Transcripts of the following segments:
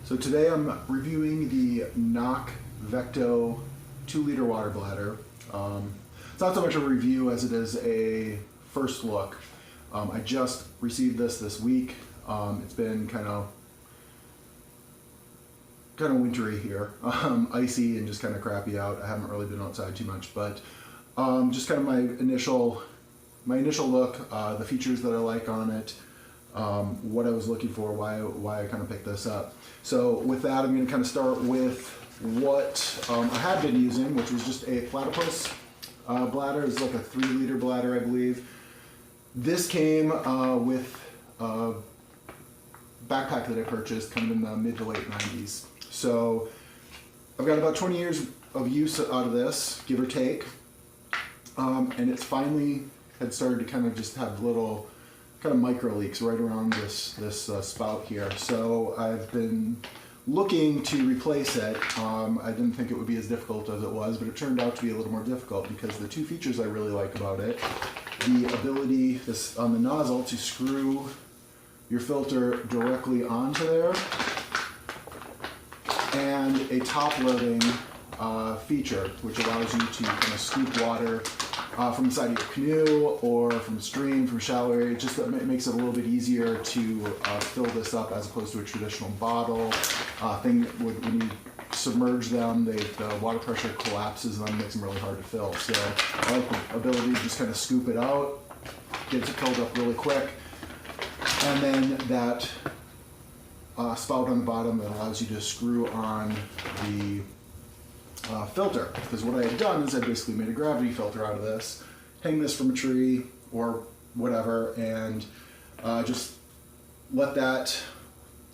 So today I'm reviewing the Cnoc Vecto 2-liter water bladder. It's not so much a review as it is a first look. I just received this week. It's been kind of wintry here, icy and just kind of crappy out. I haven't really been outside too much, but just kind of my initial look, the features that I like on it, what I was looking for, why I kind of picked this up. So with that, I'm going to kind of start with what I had been using, which was just a Platypus bladder. It's like a 3-liter bladder, I believe. This came with a backpack that I purchased kind of in the mid to late 90s. So I've got about 20 years of use out of this, give or take. And it's finally had started to kind of just have little kind of micro leaks right around this spout here. So I've been looking to replace it. I didn't think it would be as difficult as it was, but it turned out to be a little more difficult because the two features I really like about it, the ability on the nozzle to screw your filter directly onto there, and a top loading feature which allows you to kind of scoop water from the side of your canoe or from the stream, from shallow area. It makes it a little bit easier to fill this up as opposed to a traditional bottle thing. When you submerge them, the water pressure collapses and makes them really hard to fill. So I like the ability to just kind of scoop it out, get it filled up really quick, and then that spout on the bottom that allows you to screw on the filter. Because what I had done is I basically made a gravity filter out of this, hang this from a tree or whatever, and just let that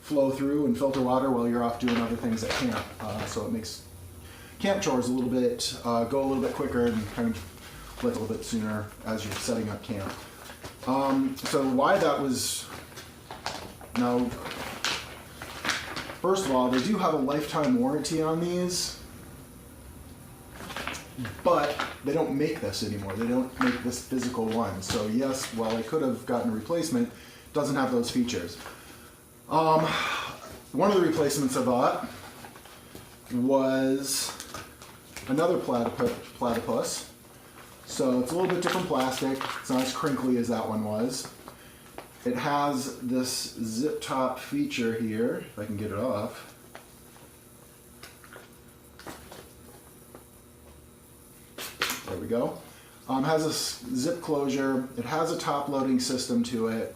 flow through and filter water while you're off doing other things at camp. So it makes camp chores a little bit, go a little bit quicker and kind of a little bit sooner as you're setting up camp. So why that was, now, first of all, they do have a lifetime warranty on these, but they don't make this anymore. They don't make this physical one. So yes, while I could have gotten a replacement, it doesn't have those features. One of the replacements I bought was another platypus. So it's a little bit different plastic. It's not as crinkly as that one was. It has this zip top feature here, if I can get it off. There we go. Has a zip closure. It has a top loading system to it.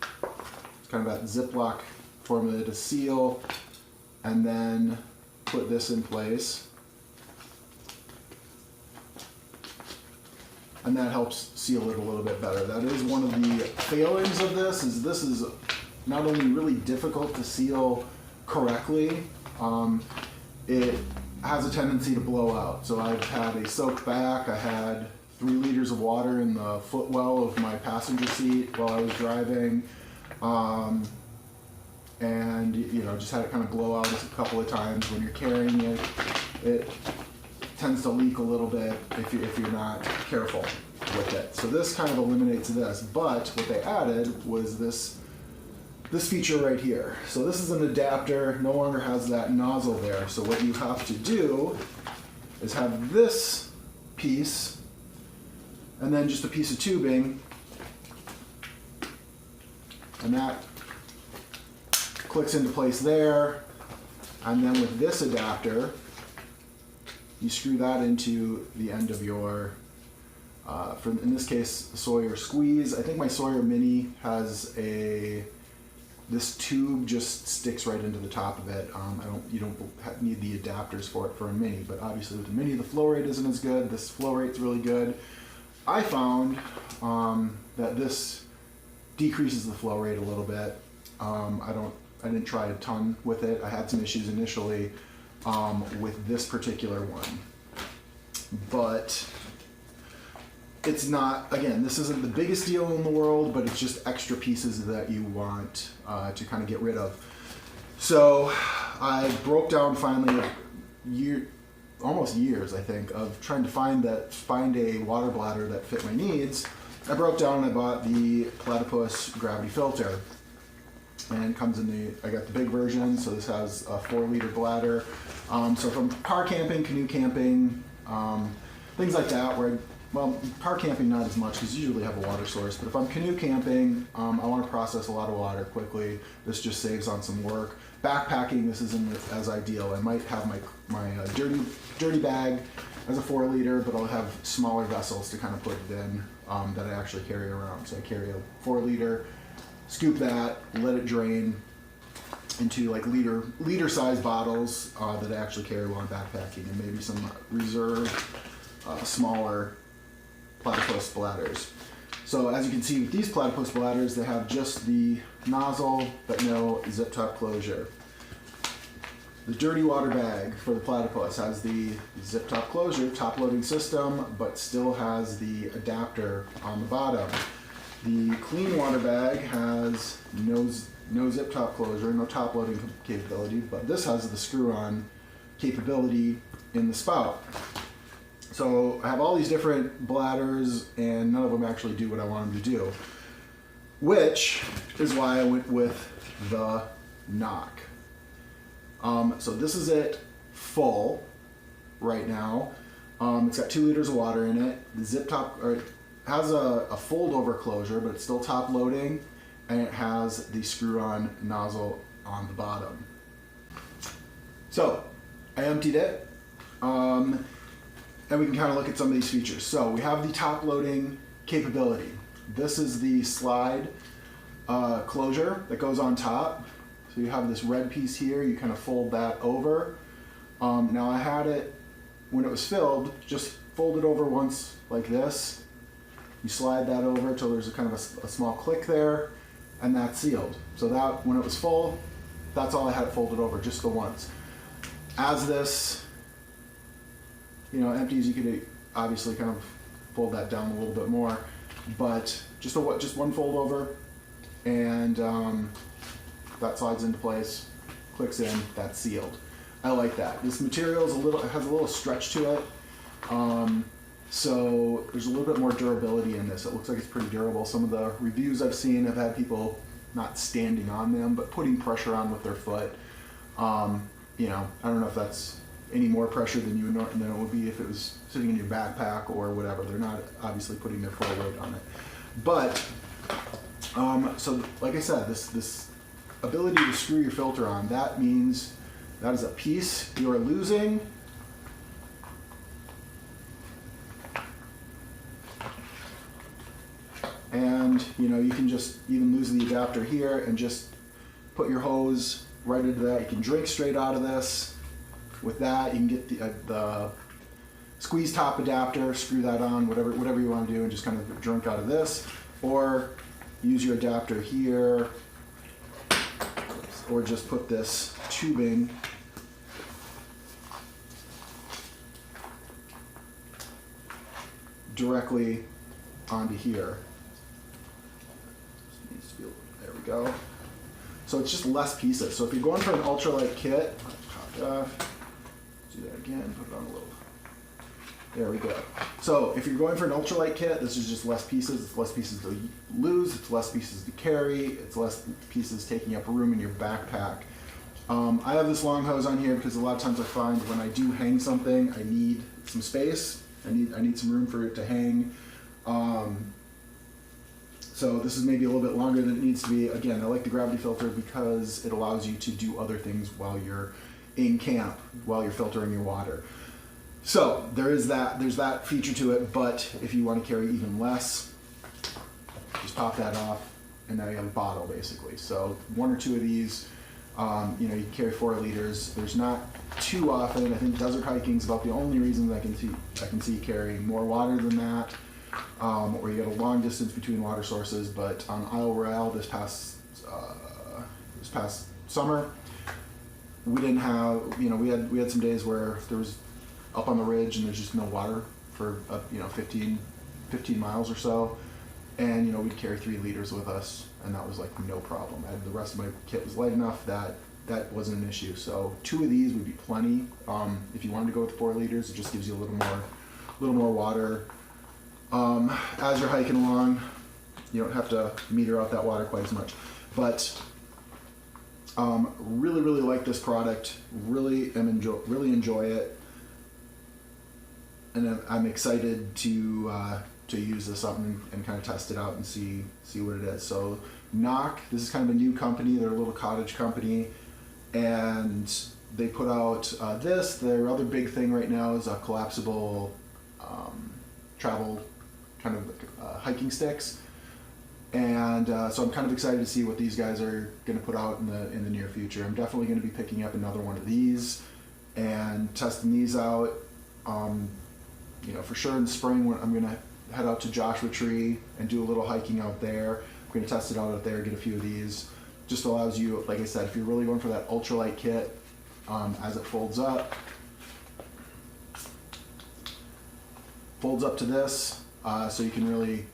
It's kind of that Ziploc formula to seal and then put this in place. And that helps seal it a little bit better. That is one of the failings of this is not only really difficult to seal correctly, it has a tendency to blow out. So I've had a soaked back. I had 3 liters of water in the footwell of my passenger seat while I was driving, and just had it kind of blow out a couple of times. When you're carrying it, it tends to leak a little bit if you're not careful with it. So this kind of eliminates this, but what they added was this feature right here. So this is an adapter, no longer has that nozzle there. So what you have to do is have this piece and then just a piece of tubing, and that clicks into place there. And then with this adapter, you screw that into the end of your, in this case, Sawyer Squeeze. I think my Sawyer Mini has this tube just sticks right into the top of it. You don't need the adapters for it for a Mini, but obviously with the Mini, the flow rate isn't as good. This flow rate's really good. I found that this decreases the flow rate a little bit. I didn't try a ton with it. I had some issues initially with this particular one, but it's not, again, this isn't the biggest deal in the world, but it's just extra pieces that you want to kind of get rid of. So I broke down finally almost years, I think, of trying to find a water bladder that fit my needs. I broke down and I bought the Platypus gravity filter. and it comes in I got the big version, so this has a 4-liter bladder. So from car camping, canoe camping, things like that, well, car camping not as much because you usually have a water source, but if I'm canoe camping, I want to process a lot of water quickly. This just saves on some work. Backpacking, this isn't as ideal. I might have my dirty bag as a 4-liter, but I'll have smaller vessels to kind of put it in that I actually carry around. So I carry a 4-liter, scoop that, let it drain into like liter size bottles that I actually carry while I'm backpacking, and maybe some reserve smaller platypus bladders. So as you can see with these platypus bladders, they have just the nozzle but no zip top closure. The dirty water bag for the platypus has the zip top closure, top loading system, but still has the adapter on the bottom. The clean water bag has no zip top closure, no top loading capability, but this has the screw-on capability in the spout. So I have all these different bladders, and none of them actually do what I want them to do, which is why I went with the Cnoc. So this is it full right now. It's got 2 liters of water in it. The zip top has a fold-over closure, but it's still top loading, and it has the screw-on nozzle on the bottom. So I emptied it. And we can kind of look at some of these features. So we have the top loading capability. This is the slide closure that goes on top. So you have this red piece here, you kind of fold that over. Now I had it, when it was filled, just fold it over once like this. You slide that over until there's a kind of a small click there, and that's sealed. So that, when it was full, that's all I had it folded over, just the once. As this empties, you could obviously kind of fold that down a little bit more, but just one fold over, and that slides into place, clicks in, that's sealed. I like that. This material is has a little stretch to it, so there's a little bit more durability in this. It looks like it's pretty durable. Some of the reviews I've seen have had people not standing on them, but putting pressure on with their foot. I don't know if that's any more pressure than it would be if it was sitting in your backpack or whatever. They're not obviously putting their full weight on it. But, so like I said, this ability to screw your filter on, that means that is a piece you are losing. And, you can just even lose the adapter here and just put your hose right into that. You can drink straight out of this. With that, you can get the squeeze top adapter, screw that on, whatever you want to do, and just kind of drink out of this, or use your adapter here, or just put this tubing directly onto here. There we go. So it's just less pieces. So if you're going for an ultralight kit, do that again, put it on a little. There we go. So if you're going for an ultralight kit, this is just less pieces. It's less pieces to lose. It's less pieces to carry. It's less pieces taking up room in your backpack. I have this long hose on here because a lot of times I find when I do hang something, I need some space. I need some room for it to hang. So this is maybe a little bit longer than it needs to be. Again, I like the gravity filter because it allows you to do other things while you're in camp, while you're filtering your water. So there's that feature to it, but if you want to carry even less, just pop that off, and now you have a bottle basically. So 1 or 2 of these, you can carry 4 liters. There's not too often. I think desert hiking is about the only reason that I can see carrying more water than that, or you get a long distance between water sources. But on Isle Royale this past summer, we didn't have, we had some days where there was up on the ridge and there's just no water for 15 miles or so, and we'd carry 3 liters with us, and that was like no problem. The rest of my kit was light enough that wasn't an issue. So 2 of these would be plenty. If you wanted to go with 4 liters, it just gives you a little more water. As you're hiking along, you don't have to meter out that water quite as much. But Really like this product. Really enjoy it, and I'm excited to use this up and kind of test it out and see what it is. So Cnoc, this is kind of a new company. They're a little cottage company, and they put out this. Their other big thing right now is a collapsible travel kind of hiking sticks. And so I'm kind of excited to see what these guys are going to put out in the near future. I'm definitely going to be picking up another one of these and testing these out. You know, for sure in the spring when I'm going to head out to Joshua Tree and do a little hiking out there. I'm going to test it out there, get a few of these. Just allows you, like I said, if you're really going for that ultralight kit, as it folds up to this, so you can really,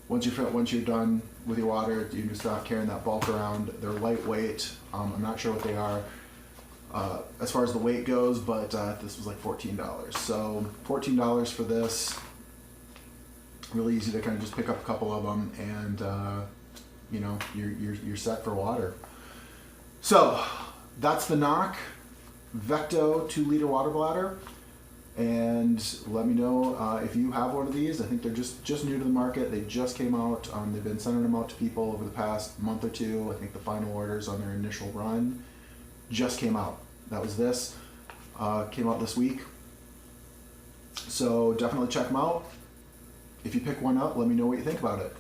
once you're done with your water, you can stop carrying that bulk around. They're lightweight. I'm not sure what they are as far as the weight goes, but this was like $14. So $14 for this. Really easy to kind of just pick up a couple of them, and you know, you're set for water. So that's the Cnoc Vecto 2-liter water bladder. And let me know if you have one of these. I think they're just new to the market. They just came out. They've been sending them out to people over the past month or two. I think the final orders on their initial run just came out. That was this. Came out this week. So definitely check them out. If you pick one up, let me know what you think about it.